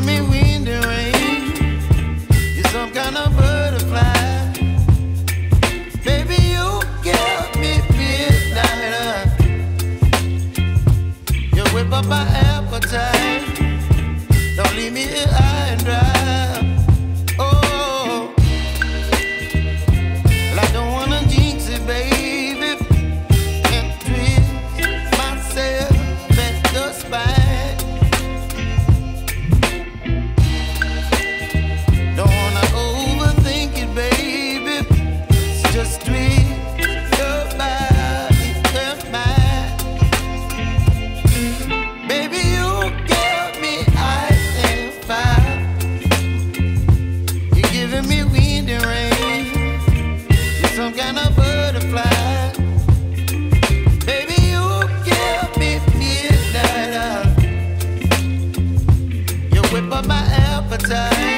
giving me wind and rain. You're some kind of butterfly. Baby, you give me midnight. You whip up my appetite. Don't leave me here high and dry. Oh, well, I don't wanna jinx it, baby, and twist myself at the spine. Don't wanna overthink it, baby. It's just twist your body and mine. Baby, you give me ice and fire. You're giving me wind and rain. You're some kind of butterfly. Baby, you give me midnight. You whip up my appetite.